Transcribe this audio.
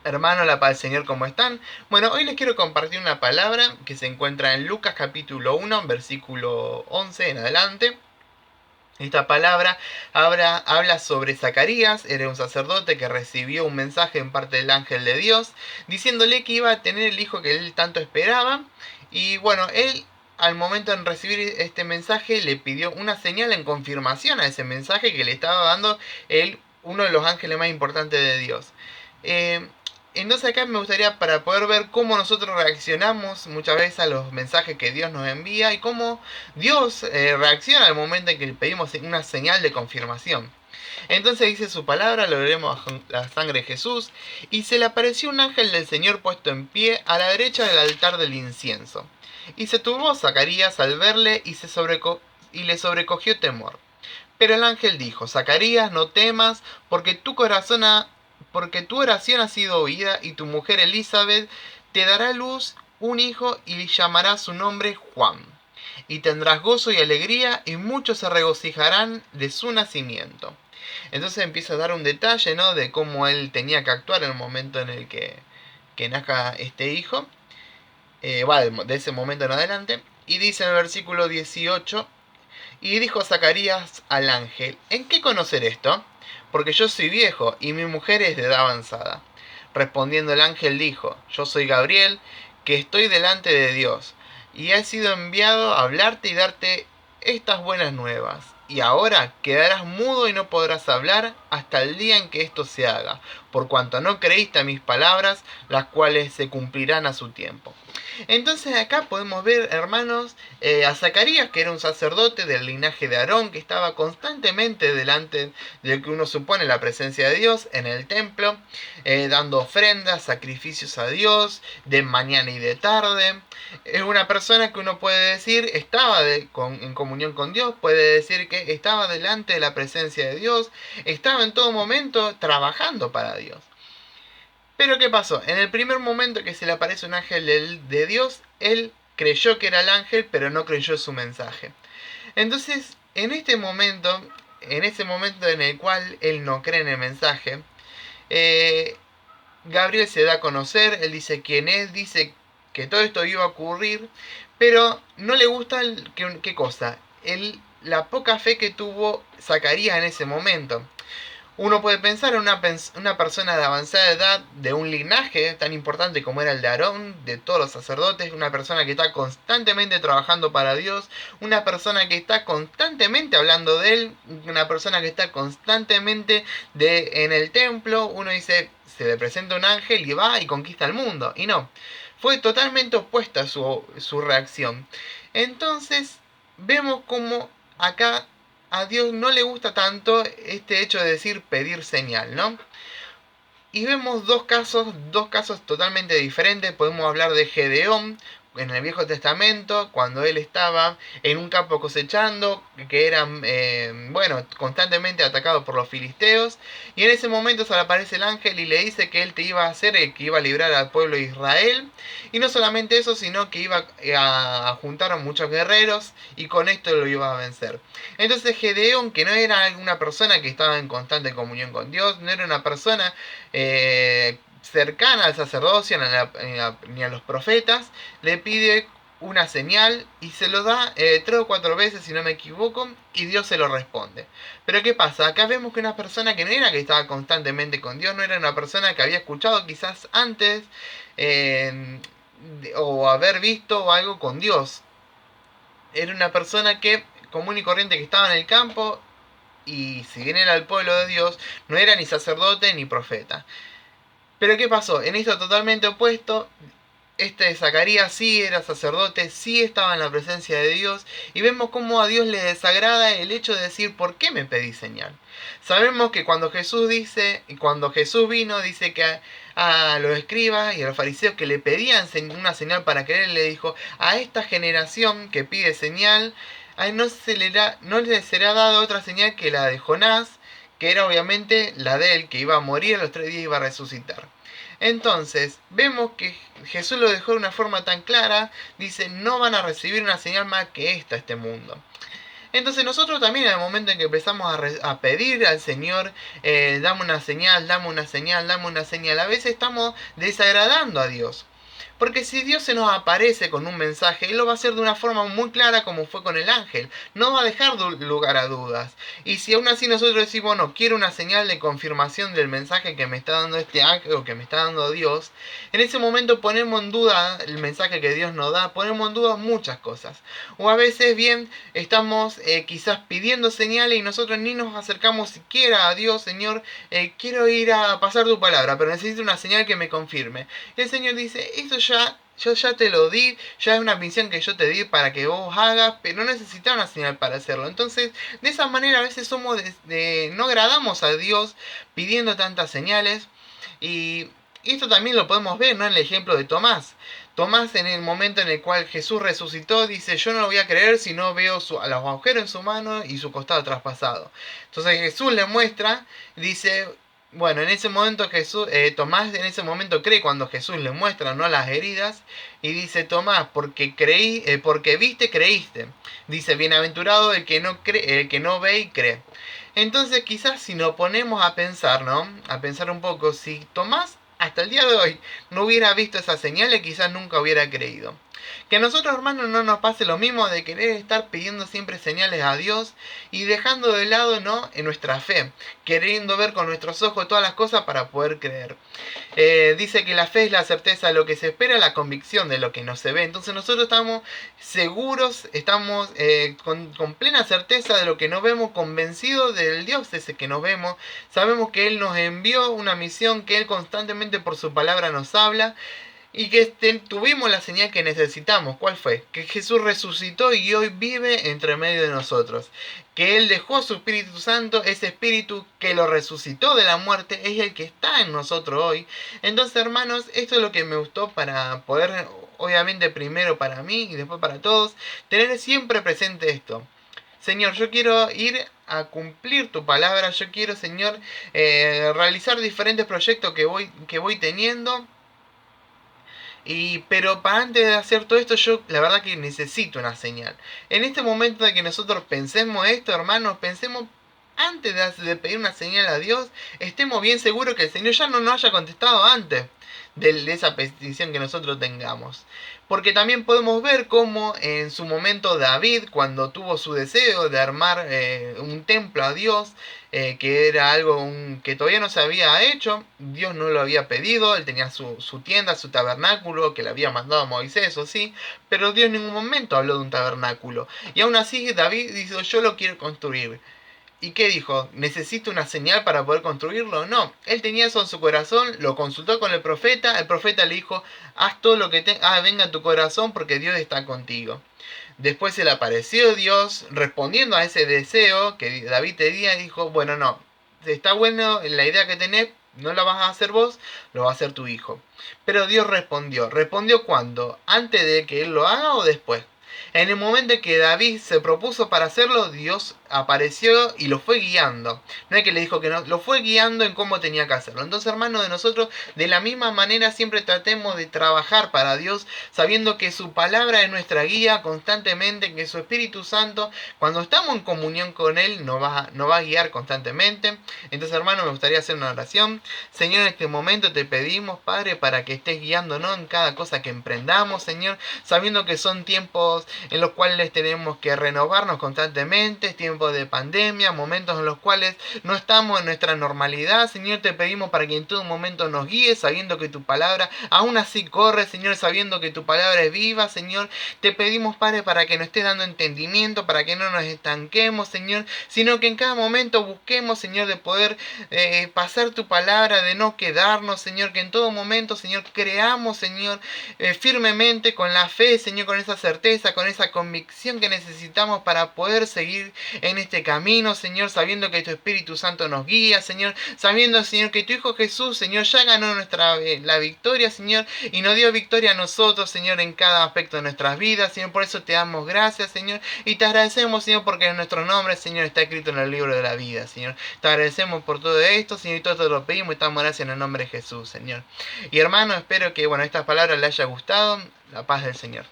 Hermano, la paz del Señor, ¿cómo están? Bueno, hoy les quiero compartir una palabra que se encuentra en Lucas capítulo 1, versículo 11 en adelante. Esta palabra habla sobre Zacarías. Era un sacerdote que recibió un mensaje en parte del ángel de Dios, diciéndole que iba a tener el hijo que él tanto esperaba. Y bueno, él al momento de recibir este mensaje le pidió una señal en confirmación a ese mensaje que le estaba dando uno de los ángeles más importantes de Dios. Eh, entonces acá me gustaría, para poder ver cómo nosotros reaccionamos muchas veces a los mensajes que Dios nos envía y cómo Dios reacciona al momento en que le pedimos una señal de confirmación. Entonces dice su palabra, lo leeremos bajo la sangre de Jesús: y se le apareció un ángel del Señor puesto en pie a la derecha del altar del incienso. Y se turbó Zacarías al verle y le sobrecogió temor. Pero el ángel dijo: Zacarías, no temas, porque tu oración ha sido oída, y tu mujer Elizabeth te dará a luz un hijo y llamará su nombre Juan. Y tendrás gozo y alegría, y muchos se regocijarán de su nacimiento. Entonces empieza a dar un detalle, ¿no?, de cómo él tenía que actuar en el momento en el que nazca este hijo. De ese momento en adelante. Y dice en el versículo 18: y dijo Zacarías al ángel: ¿en qué conocer esto? Porque yo soy viejo y mi mujer es de edad avanzada. Respondiendo el ángel dijo: yo soy Gabriel, que estoy delante de Dios, y he sido enviado a hablarte y darte estas buenas nuevas. Y ahora quedarás mudo y no podrás hablar hasta el día en que esto se haga, por cuanto no creíste a mis palabras, las cuales se cumplirán a su tiempo. Entonces acá podemos ver, hermanos, a Zacarías, que era un sacerdote del linaje de Aarón, que estaba constantemente delante de lo que uno supone la presencia de Dios en el templo, dando ofrendas, sacrificios a Dios, de mañana y de tarde. Es una persona que uno puede decir estaba en comunión con Dios, puede decir que estaba delante de la presencia de Dios, estaba en todo momento trabajando para Dios. Pero ¿qué pasó? En el primer momento que se le aparece un ángel de Dios, él creyó que era el ángel, pero no creyó su mensaje. Entonces, en ese momento en el cual él no cree en el mensaje, eh, Gabriel se da a conocer, él dice quién es, dice que todo esto iba a ocurrir, pero no le gusta ¿qué cosa? La poca fe que tuvo Zacarías en ese momento. Uno puede pensar en una persona de avanzada edad, de un linaje tan importante como era el de Aarón, de todos los sacerdotes, una persona que está constantemente trabajando para Dios, una persona que está constantemente hablando de Él, una persona que está constantemente en el templo. Uno dice, se le presenta un ángel y va y conquista el mundo. Y no, fue totalmente opuesta su reacción. Entonces, vemos como acá a Dios no le gusta tanto este hecho de decir pedir señal, ¿no? Y vemos dos casos totalmente diferentes. Podemos hablar de Gedeón en el Viejo Testamento, cuando él estaba en un campo cosechando, que eran, constantemente atacados por los filisteos. Y en ese momento se le aparece el ángel y le dice que él te iba a hacer el que iba a librar al pueblo de Israel. Y no solamente eso, sino que iba a juntar a muchos guerreros y con esto lo iba a vencer. Entonces Gedeón, que no era una persona que estaba en constante comunión con Dios, no era una persona cercana al sacerdocio ni a los profetas, le pide una señal y se lo da 3 o 4 veces, si no me equivoco, y Dios se lo responde. Pero ¿qué pasa? Acá vemos que una persona que no era que estaba constantemente con Dios, no era una persona que había escuchado quizás antes o haber visto algo con Dios. Era una persona que común y corriente, que estaba en el campo, y si bien era el pueblo de Dios, no era ni sacerdote ni profeta. Pero ¿qué pasó? En esto totalmente opuesto, este Zacarías sí era sacerdote, sí estaba en la presencia de Dios, y vemos cómo a Dios le desagrada el hecho de decir: ¿por qué me pedís señal? Sabemos que cuando Jesús vino, dice que a los escribas y a los fariseos que le pedían una señal para creer, le dijo: a esta generación que pide señal, no le será dada otra señal que la de Jonás, que era obviamente la de él, que iba a morir, a los 3 días iba a resucitar. Entonces, vemos que Jesús lo dejó de una forma tan clara, dice: no van a recibir una señal más que esta, este mundo. Entonces nosotros también en el momento en que empezamos a pedir al Señor, dame una señal, dame una señal, dame una señal, a veces estamos desagradando a Dios. Porque si Dios se nos aparece con un mensaje, Él lo va a hacer de una forma muy clara como fue con el ángel. No va a dejar lugar a dudas. Y si aún así nosotros decimos, bueno, quiero una señal de confirmación del mensaje que me está dando este ángel o que me está dando Dios, en ese momento ponemos en duda el mensaje que Dios nos da, ponemos en duda muchas cosas. O a veces bien estamos quizás pidiendo señales y nosotros ni nos acercamos siquiera a Dios, Señor, quiero ir a pasar tu palabra, pero necesito una señal que me confirme. Y el Señor dice, esto yo ya te lo di, ya es una misión que yo te di para que vos hagas, pero no necesitas una señal para hacerlo. Entonces, de esa manera a veces no agradamos a Dios pidiendo tantas señales. Y esto también lo podemos ver, ¿no?, en el ejemplo de Tomás. Tomás, en el momento en el cual Jesús resucitó, dice, yo no lo voy a creer si no veo los agujeros en su mano y su costado traspasado. Entonces Jesús le muestra, dice, bueno, en ese momento Tomás en ese momento cree cuando Jesús le muestra, no, las heridas, y dice, Tomás, porque viste, creíste. Dice, bienaventurado el que no cree, el que no ve y cree. Entonces quizás si nos ponemos a pensar, ¿no?, a pensar un poco, si Tomás hasta el día de hoy no hubiera visto esas señales, quizás nunca hubiera creído. Que a nosotros, hermanos, no nos pase lo mismo de querer estar pidiendo siempre señales a Dios y dejando de lado, ¿no?, en nuestra fe, queriendo ver con nuestros ojos todas las cosas para poder creer. Dice que la fe es la certeza de lo que se espera, la convicción de lo que no se ve. Entonces nosotros estamos seguros, estamos con plena certeza de lo que no vemos, convencidos del Dios ese que nos vemos. Sabemos que Él nos envió una misión, que Él constantemente por su palabra nos habla. Y que tuvimos la señal que necesitamos. ¿Cuál fue? Que Jesús resucitó y hoy vive entre medio de nosotros. Que Él dejó su Espíritu Santo, ese Espíritu que lo resucitó de la muerte, es el que está en nosotros hoy. Entonces, hermanos, esto es lo que me gustó para poder, obviamente primero para mí y después para todos, tener siempre presente esto. Señor, yo quiero ir a cumplir tu palabra. Yo quiero, Señor, realizar diferentes proyectos que voy teniendo. Pero para antes de hacer todo esto, yo la verdad que necesito una señal. En este momento de que nosotros pensemos esto, hermanos, pensemos antes de pedir una señal a Dios, estemos bien seguros que el Señor ya no nos haya contestado antes de esa petición que nosotros tengamos. Porque también podemos ver cómo en su momento David, cuando tuvo su deseo de armar un templo a Dios, que era algo que todavía no se había hecho, Dios no lo había pedido, él tenía su tienda, su tabernáculo, que le había mandado a Moisés, o sí, pero Dios en ningún momento habló de un tabernáculo. Y aún así David dijo, yo lo quiero construir. ¿Y qué dijo? ¿Necesito una señal para poder construirlo? No, él tenía eso en su corazón, lo consultó con el profeta le dijo, haz todo lo que venga en tu corazón porque Dios está contigo. Después se le apareció Dios respondiendo a ese deseo que David tenía y dijo, bueno, no, está bueno la idea que tenés, no la vas a hacer vos, lo va a hacer tu hijo. Pero Dios respondió. ¿Respondió cuándo? ¿Antes de que él lo haga o después? En el momento en que David se propuso para hacerlo, Dios apareció y lo fue guiando. No es que le dijo que no, lo fue guiando en cómo tenía que hacerlo. Entonces, hermanos, de nosotros, de la misma manera, siempre tratemos de trabajar para Dios, sabiendo que su palabra es nuestra guía constantemente, que su Espíritu Santo, cuando estamos en comunión con Él, nos va a guiar constantemente. Entonces, hermanos, me gustaría hacer una oración. Señor, en este momento te pedimos, Padre, para que estés guiándonos en cada cosa que emprendamos, Señor, sabiendo que son tiempos en los cuales tenemos que renovarnos constantemente, tiempos de pandemia, momentos en los cuales no estamos en nuestra normalidad. Señor, te pedimos para que en todo momento nos guíes, sabiendo que tu palabra aún así corre, Señor, sabiendo que tu palabra es viva, Señor. Te pedimos, Padre, para que nos estés dando entendimiento, para que no nos estanquemos, Señor, sino que en cada momento busquemos, Señor, de poder pasar tu palabra, de no quedarnos, Señor, que en todo momento, Señor, creamos, Señor, firmemente con la fe, Señor, con esa certeza, con esa convicción que necesitamos para poder seguir en este camino, Señor, sabiendo que tu Espíritu Santo nos guía, Señor, sabiendo, Señor, que tu Hijo Jesús, Señor, ya ganó la victoria, Señor, y nos dio victoria a nosotros, Señor, en cada aspecto de nuestras vidas, Señor. Por eso te damos gracias, Señor, y te agradecemos, Señor, porque en nuestro nombre, Señor, está escrito en el libro de la vida, Señor. Te agradecemos por todo esto, Señor, y todo te lo pedimos y te damos gracias en el nombre de Jesús, Señor. Y hermano, espero que, bueno, estas palabras le haya gustado. La paz del Señor.